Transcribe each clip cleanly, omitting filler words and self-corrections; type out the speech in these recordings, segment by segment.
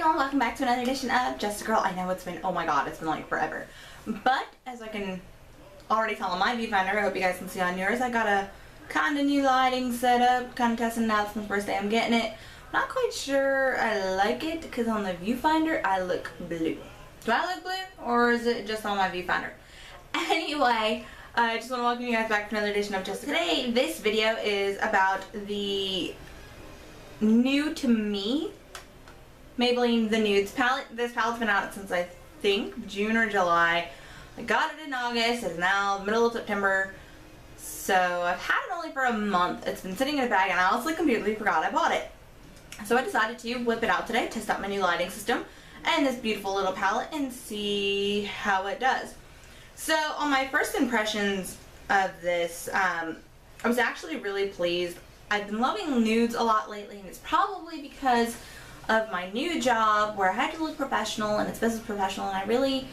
y'all, welcome back to another edition of Just a Girl. I know it's been, oh my god, it's been like forever. But, as I can already tell on my viewfinder, I hope you guys can see on yours, I got a kind of new lighting setup, kind of testing it out since the first day I'm getting it. Not quite sure I like it, because on the viewfinder, I look blue. Do I look blue, or is it just on my viewfinder? Anyway, I just want to welcome you guys back to another edition of Just a Girl. Today, this video is about the new to me Maybelline the Nudes palette. This palette's been out since I think June or July. I got it in August. It's now the middle of September. So I've had it only for a month. It's been sitting in a bag and I honestly completely forgot I bought it. So I decided to whip it out today, test out my new lighting system and this beautiful little palette and see how it does. So on my first impressions of this, I was actually really pleased. I've been loving nudes a lot lately, and it's probably because of my new job where I had to look professional and it's business professional, and I really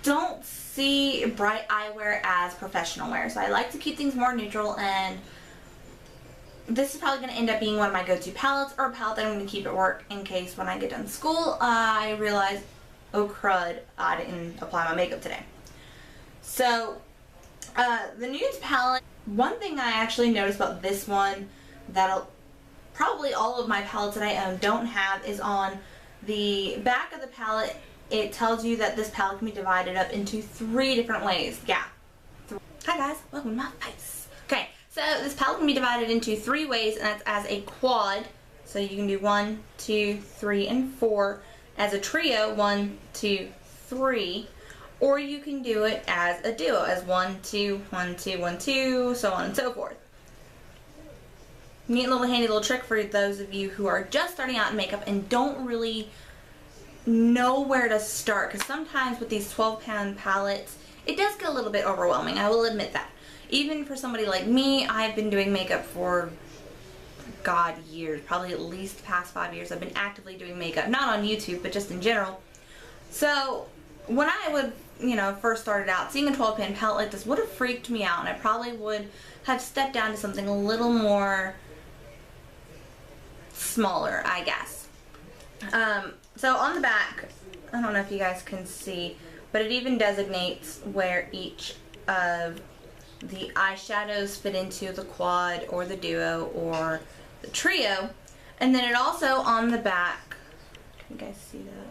don't see bright eyewear as professional wear. So I like to keep things more neutral, and this is probably going to end up being one of my go-to palettes, or a palette that I'm going to keep at work in case when I get done school I realize, oh crud, I didn't apply my makeup today. So the Nudes palette, one thing I actually noticed about this one that probably all of my palettes that I own don't have is on the back of the palette. It tells you that this palette can be divided up into 3 different ways. Yeah. Hi guys, welcome to my face. Okay, so this palette can be divided into 3 ways, and that's as a quad. So you can do 1, 2, 3, and 4. As a trio, 1, 2, 3. Or you can do it as a duo, as 1, 2, 1, 2, 1, 2, so on and so forth. Neat little handy little trick for those of you who are just starting out in makeup and don't really know where to start, because sometimes with these 12-pan palettes it does get a little bit overwhelming, I will admit that. Even for somebody like me, I've been doing makeup for god years, probably at least the past 5 years. I've been actively doing makeup, not on YouTube but just in general. So when I would, first started out, seeing a 12-pan palette like this would have freaked me out, and I probably would have stepped down to something a little more smaller, I guess. So on the back, I don't know if you guys can see, but it even designates where each of the eyeshadows fit into the quad or the duo or the trio. And then it also on the back, can you guys see that?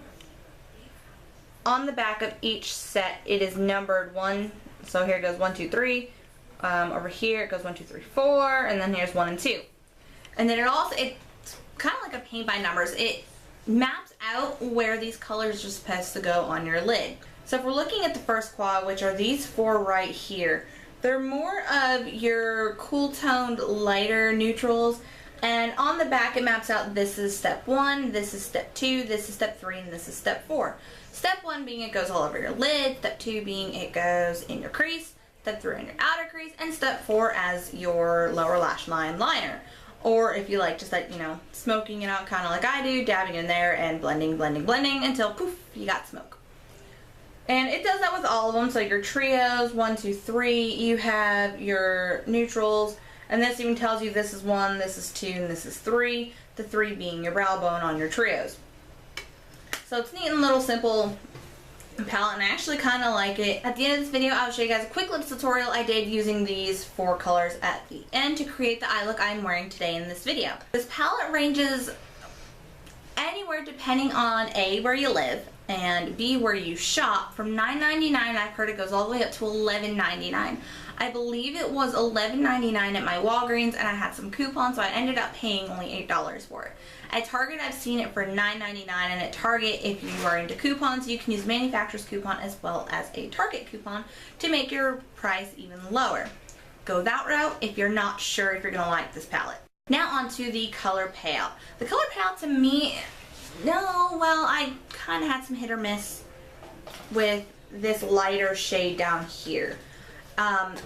On the back of each set it is numbered 1, so here it goes 1, 2, 3. Over here it goes 1, 2, 3, 4, and then here's 1 and 2. And then it's kind of like a paint by numbers. It maps out where these colors are supposed to go on your lid. So if we're looking at the first quad, which are these 4 right here, they're more of your cool toned lighter neutrals, and on the back it maps out this is step 1, this is step 2, this is step 3, and this is step 4. Step 1 being it goes all over your lid, step 2 being it goes in your crease, step 3 in your outer crease, and step 4 as your lower lash line liner. Or if you like just like, smoking it out kind of like I do, dabbing in there and blending, blending, blending until poof, you got smoke. And it does that with all of them. So your trios, 1, 2, 3, you have your neutrals, and this even tells you this is 1, this is 2, and this is 3, the 3 being your brow bone on your trios. So it's neat and little simple palette, and I actually kind of like it. At the end of this video, I'll show you guys a quick little tutorial I did using these 4 colors at the end to create the eye look I'm wearing today in this video. This palette ranges anywhere depending on A, where you live, and B, where you shop, from $9.99, I've heard it goes all the way up to $11.99. I believe it was $11.99 at my Walgreens, and I had some coupons, so I ended up paying only $8 for it. At Target, I've seen it for $9.99, and at Target, if you are into coupons, you can use manufacturer's coupon as well as a Target coupon to make your price even lower. Go that route if you're not sure if you're going to like this palette. Now on to the color payout. The color payout to me, I kind of had some hit or miss with this lighter shade down here.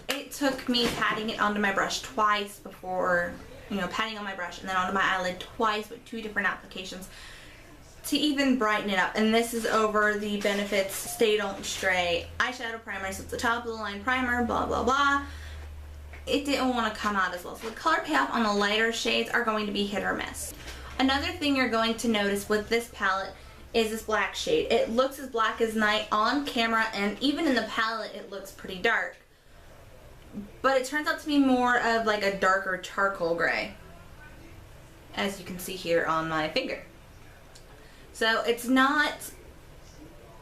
It took me patting it onto my brush twice before, patting on my brush and then onto my eyelid twice with 2 different applications to even brighten it up. And this is over the Benefits Stay Don't Stray eyeshadow primer. So it's the top of the line primer, blah blah blah. It didn't want to come out as well. So the color payoff on the lighter shades are going to be hit or miss. Another thing you're going to notice with this palette is this black shade. It looks as black as night on camera, and even in the palette it looks pretty dark. But it turns out to be more of like a darker charcoal gray, as you can see here on my finger. So it's not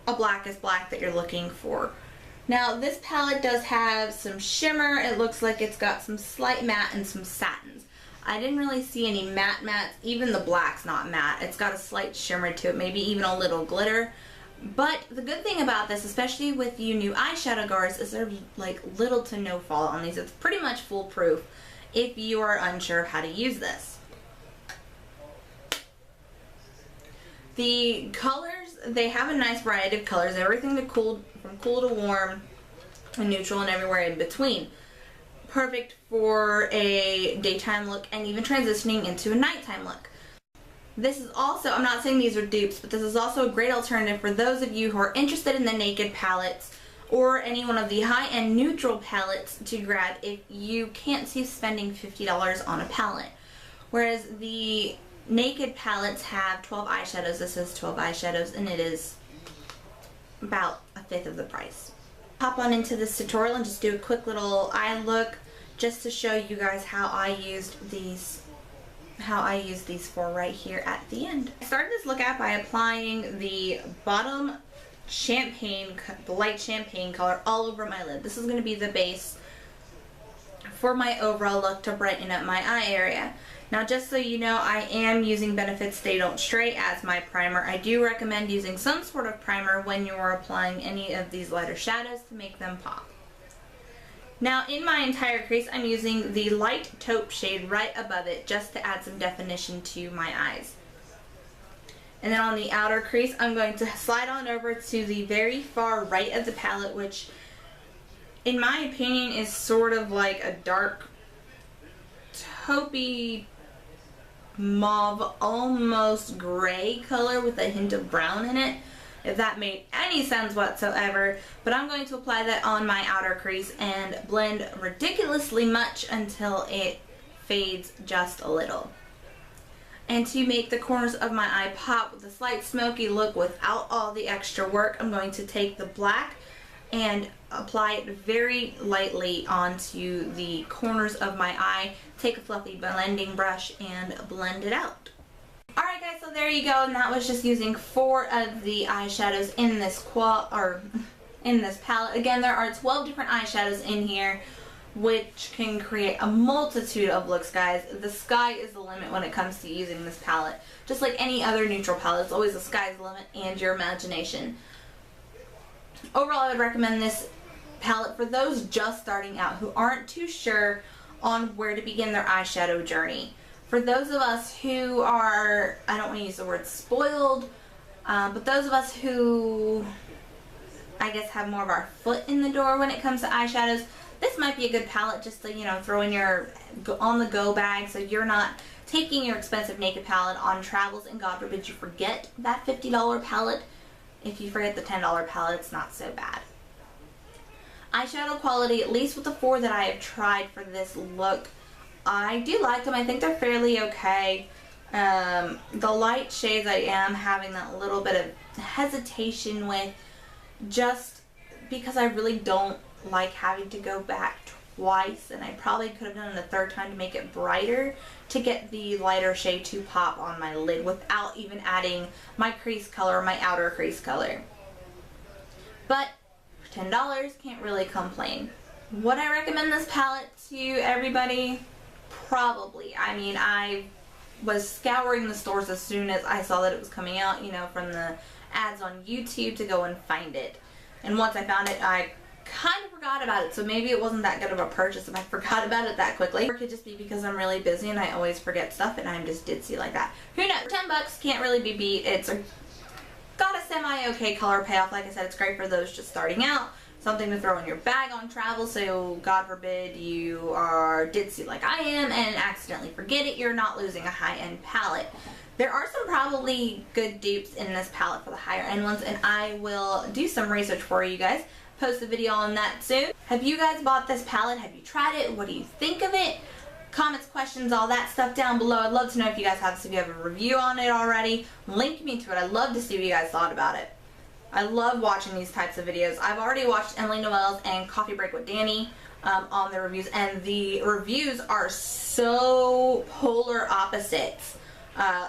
a blackest black that you're looking for. Now this palette does have some shimmer. It looks like it's got some slight matte and some satins. I didn't really see any mattes. Even the black's not matte. It's got a slight shimmer to it, maybe even a little glitter. But the good thing about this, especially with you new eyeshadow goers, is there's like little to no fallout on these. It's pretty much foolproof if you are unsure of how to use this. The colors, they have a nice variety of colors. Everything from cool to warm and neutral and everywhere in between. Perfect for a daytime look and even transitioning into a nighttime look. This is also, I'm not saying these are dupes, but this is also a great alternative for those of you who are interested in the naked palettes or any one of the high-end neutral palettes to grab if you can't see spending $50 on a palette. Whereas the naked palettes have 12 eyeshadows. This is 12 eyeshadows and it is about a fifth of the price. Hop on into this tutorial and just do a quick little eye look just to show you guys how I used these for right here at the end. I started this look out by applying the bottom champagne, the light champagne color all over my lid. This is going to be the base for my overall look to brighten up my eye area. Now just so you know, I am using Benefit Stay Don't Stray as my primer. I do recommend using some sort of primer when you're applying any of these lighter shadows to make them pop. Now in my entire crease, I'm using the light taupe shade right above it just to add some definition to my eyes. And then on the outer crease, I'm going to slide on over to the very far right of the palette, which in my opinion is sort of like a dark taupey mauve, almost gray color with a hint of brown in it, if that made any sense whatsoever. But I'm going to apply that on my outer crease and blend ridiculously much until it fades just a little. And to make the corners of my eye pop with a slight smoky look without all the extra work, I'm going to take the black and apply it very lightly onto the corners of my eye. Take a fluffy blending brush and blend it out. Alright guys, so there you go, and that was just using 4 of the eyeshadows in this palette. Again, there are 12 different eyeshadows in here, which can create a multitude of looks, guys. The sky is the limit when it comes to using this palette. Just like any other neutral palette, it's always the sky's the limit and your imagination. Overall, I would recommend this palette for those just starting out who aren't too sure on where to begin their eyeshadow journey. For those of us who are, I don't want to use the word spoiled, but those of us who, I guess, have more of our foot in the door when it comes to eyeshadows, this might be a good palette just to, you know, throw in your on-the-go bag so you're not taking your expensive naked palette on travels and God forbid you forget that $50 palette. If you forget the $10 palette, it's not so bad. Eyeshadow quality, at least with the 4 that I have tried for this look, I do like them. I think they're fairly okay. The light shades I am having that little bit of hesitation with, just because I really don't like having to go back twice, and I probably could have done it a third time to make it brighter to get the lighter shade to pop on my lid without even adding my crease color or my outer crease color. But for $10, can't really complain. Would I recommend this palette to everybody? Probably. I mean, I was scouring the stores as soon as I saw that it was coming out, you know, from the ads on YouTube to go and find it. And once I found it, I kind of forgot about it, so maybe it wasn't that good of a purchase if I forgot about it that quickly. Or it could just be because I'm really busy and I always forget stuff and I'm just ditzy like that. Who knows? For $10 can't really be beat. It's got a semi-okay color payoff. Like I said, it's great for those just starting out. Something to throw in your bag on travel, so God forbid you are ditzy like I am and accidentally forget it, you're not losing a high-end palette. There are some probably good dupes in this palette for the higher end ones, and I will do some research for you guys. Post a video on that soon. Have you guys bought this palette? Have you tried it? What do you think of it? comments, questions, all that stuff down below. I'd love to know if you guys have a review on it already. Link me to it. I'd love to see what you guys thought about it. I love watching these types of videos. I've already watched Emily Noel's and Coffee Break with Dani on their reviews, and the reviews are so polar opposites.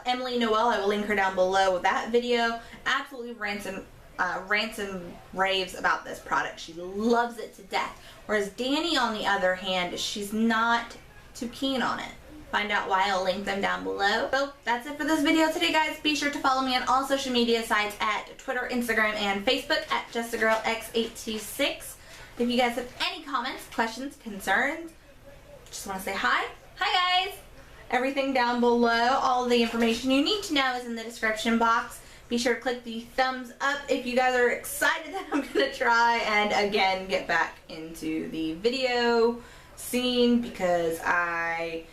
Emily Noel, I will link her down below with that video, absolutely rants and raves about this product. She loves it to death. Whereas Dani, on the other hand, she's not too keen on it. Find out why. I'll link them down below. So that's it for this video today, guys. Be sure to follow me on all social media sites at Twitter, Instagram, and Facebook at JustaGirlx826. If you guys have any comments, questions, concerns, just want to say hi. Hi, guys. Everything down below, all the information you need to know is in the description box. Be sure to click the thumbs up if you guys are excited that I'm going to try and again get back into the video scene, because I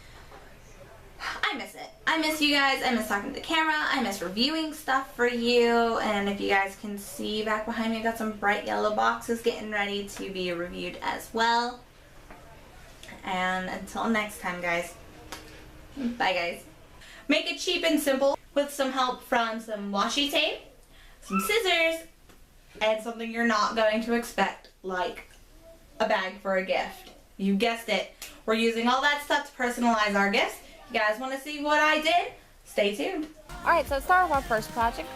miss it. I miss you guys. I miss talking to the camera. I miss reviewing stuff for you. And if you guys can see back behind me, I got some bright yellow boxes getting ready to be reviewed as well. And until next time, guys. Bye, guys. Make it cheap and simple with some help from some washi tape, some scissors, and something you're not going to expect, like a bag for a gift. You guessed it. We're using all that stuff to personalize our gifts. If you guys want to see what I did, stay tuned. Alright, so let's start with our first project.